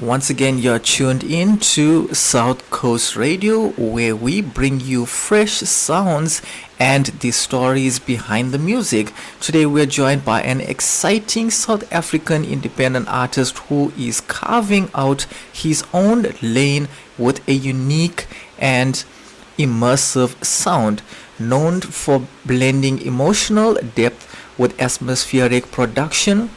Once again, you're tuned in to South Coast Radio, where we bring you fresh sounds and the stories behind the music. Today, we're joined by an exciting South African independent artist who is carving out his own lane with a unique and immersive sound, known for blending emotional depth with atmospheric production.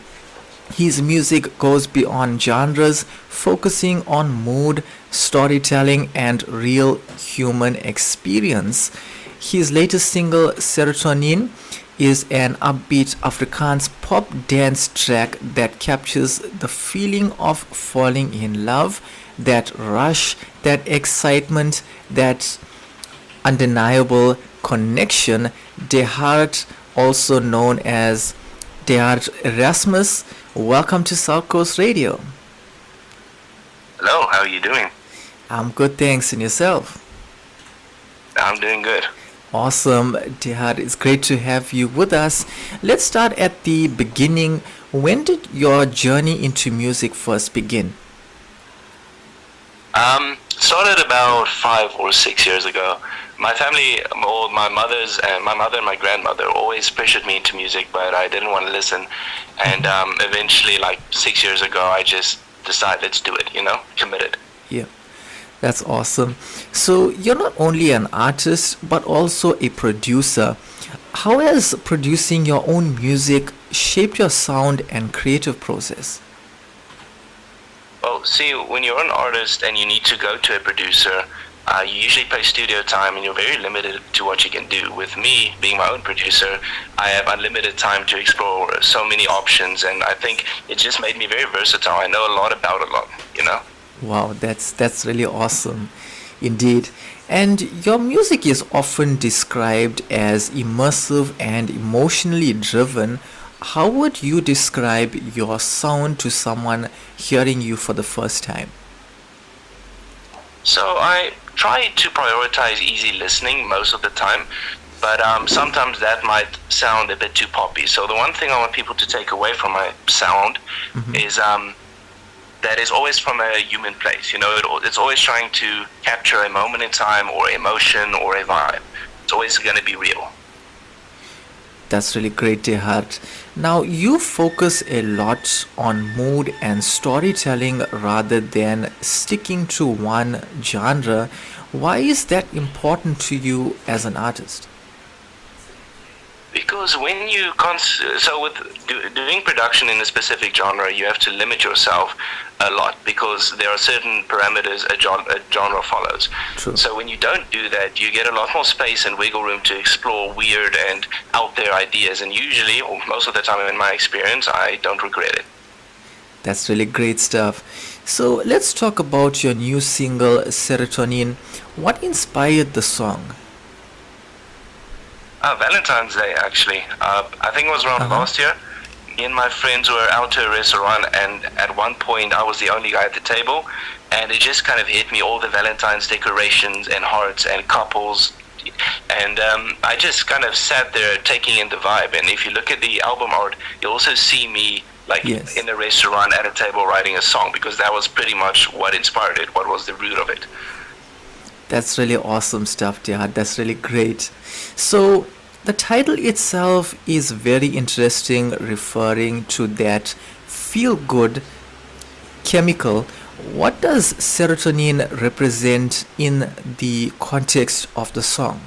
His music goes beyond genres, focusing on mood, storytelling, and real human experience. His latest single, Serotonien, is an upbeat Afrikaans pop dance track that captures the feeling of falling in love, that rush, that excitement, that undeniable connection. Déard, also known as Déard Erasmus, welcome to South Coast Radio. Hello, how are you doing? I'm good, thanks. And yourself? I'm doing good. Awesome, Déard. It's great to have you with us. Let's start at the beginning. When did your journey into music first begin? Started about 5 or 6 years ago. My family, well, my mother and my grandmother always pressured me into music, but I didn't want to listen. And eventually, like 6 years ago, I just decided, let's do it, committed. Yeah, that's awesome. So you're not only an artist, but also a producer. How has producing your own music shaped your sound and creative process? Well, see, when you're an artist and you need to go to a producer, you usually pay studio time and you're very limited to what you can do. With me, being my own producer, I have unlimited time to explore so many options, and I think it just made me very versatile. I know a lot about a lot. Wow, that's really awesome, indeed. And your music is often described as immersive and emotionally driven. How would you describe your sound to someone hearing you for the first time? So I try to prioritize easy listening most of the time, but sometimes that might sound a bit too poppy. So the one thing I want people to take away from my sound is that is always from a human place. It's always trying to capture a moment in time or emotion or a vibe. It's always going to be real. That's really great, Déard. Now, you focus a lot on mood and storytelling rather than sticking to one genre. Why is that important to you as an artist? Because when you with doing production in a specific genre, you have to limit yourself a lot because there are certain parameters a genre follows. True. So when you don't do that, you get a lot more space and wiggle room to explore weird and out there ideas. And usually, or most of the time in my experience, I don't regret it. That's really great stuff. So let's talk about your new single, Serotonin. What inspired the song? Valentine's Day, actually. I think it was around last year. Me and my friends were out to a restaurant, and at one point I was the only guy at the table, and it just kind of hit me, all the Valentine's decorations and hearts and couples. And I just kind of sat there taking in the vibe. And if you look at the album art, you'll also see me Yes. in a restaurant at a table writing a song, because that was pretty much what inspired it, what was the root of it. That's really awesome stuff, Déard. That's really great. So, the title itself is very interesting, referring to that feel good chemical. What does serotonin represent in the context of the song?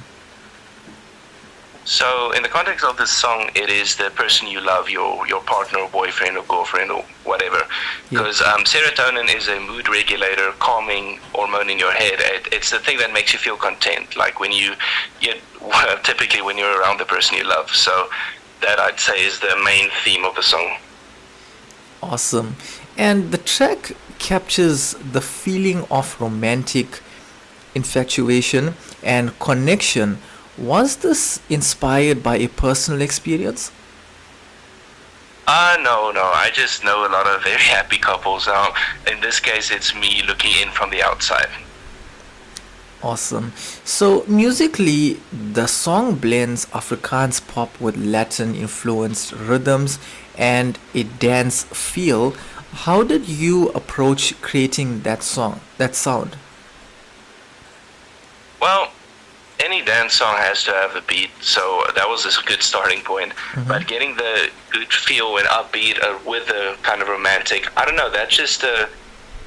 So in the context of this song, it is the person you love, your partner or boyfriend or girlfriend or whatever. Because serotonin is a mood regulator, calming hormone in your head. It's the thing that makes you feel content, like when typically when you're around the person you love. So that, I'd say, is the main theme of the song. Awesome. And the track captures the feeling of romantic infatuation and connection. Was this inspired by a personal experience? No. I just know a lot of very happy couples. In this case, it's me looking in from the outside. Awesome. So musically, the song blends Afrikaans pop with Latin influenced rhythms and a dance feel. How did you approach creating that song, that sound? Well, any dance song has to have a beat, so that was a good starting point. But getting the good feel and upbeat with the kind of romantic, I don't know, that's just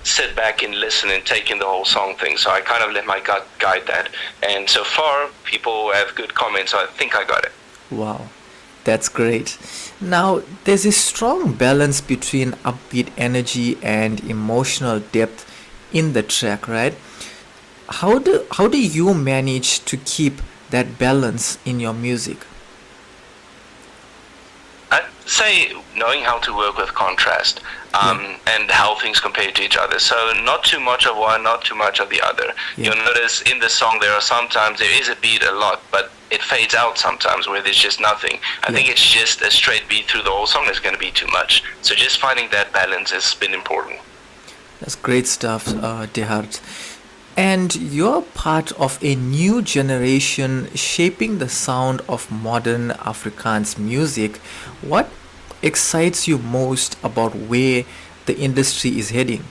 sit back and listen and take in the whole song thing. So I kind of let my gut guide that. And so far, people have good comments, so I think I got it. Wow, that's great. Now, there's a strong balance between upbeat energy and emotional depth in the track, right? How do you manage to keep that balance in your music? I'd say knowing how to work with contrast and how things compare to each other. So not too much of one, not too much of the other. Yeah. You'll notice in the song there is a beat a lot, but it fades out sometimes where there's just nothing. I think it's just a straight beat through the whole song is going to be too much. So just finding that balance has been important. That's great stuff, Déard. And you're part of a new generation shaping the sound of modern Afrikaans music. What excites you most about where the industry is heading?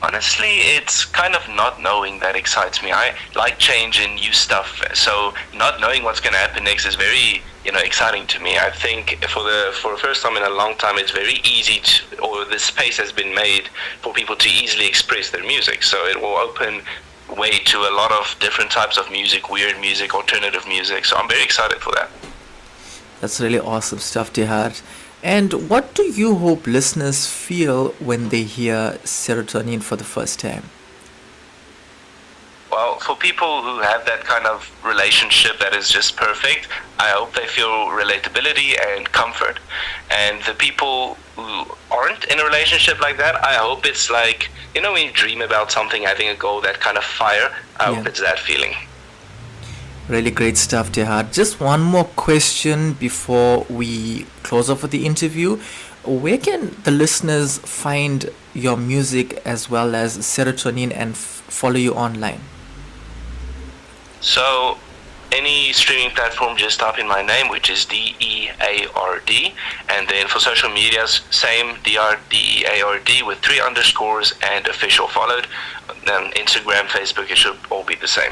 Honestly, it's kind of not knowing that excites me. I like change and new stuff, so not knowing what's going to happen next is very, exciting to me. I think for the first time in a long time, it's very easy or the space has been made for people to easily express their music. So it will open way to a lot of different types of music, weird music, alternative music. So I'm very excited for that. That's really awesome stuff, Déard. And what do you hope listeners feel when they hear Serotonien for the first time? Well, for people who have that kind of relationship that is just perfect, I hope they feel relatability and comfort. And the people who aren't in a relationship like that, I hope it's like, when you dream about something, having a goal, that kind of fire, I hope it's that feeling. Really great stuff, Déard. Just one more question before we close off with the interview. Where can the listeners find your music as well as Serotonien and follow you online? So, any streaming platform, just type in my name, which is Deard. And then for social medias, same, Déard, Deard, with 3 underscores and official followed. Then Instagram, Facebook, it should all be the same.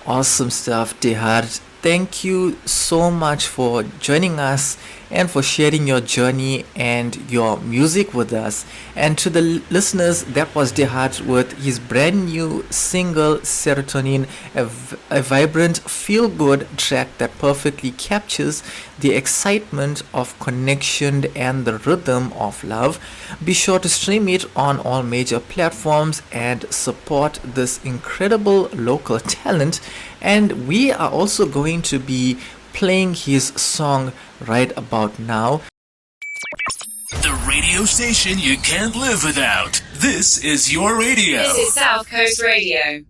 Awesome stuff, Déard. Thank you so much for joining us and for sharing your journey and your music with us. And to the listeners, that was Déard with his brand new single Serotonien, a vibrant, feel-good track that perfectly captures the excitement of connection and the rhythm of love. Be sure to stream it on all major platforms and support this incredible local talent. And we are also going to be playing his song right about now. The radio station you can't live without. This is your radio. This is South Coast Radio.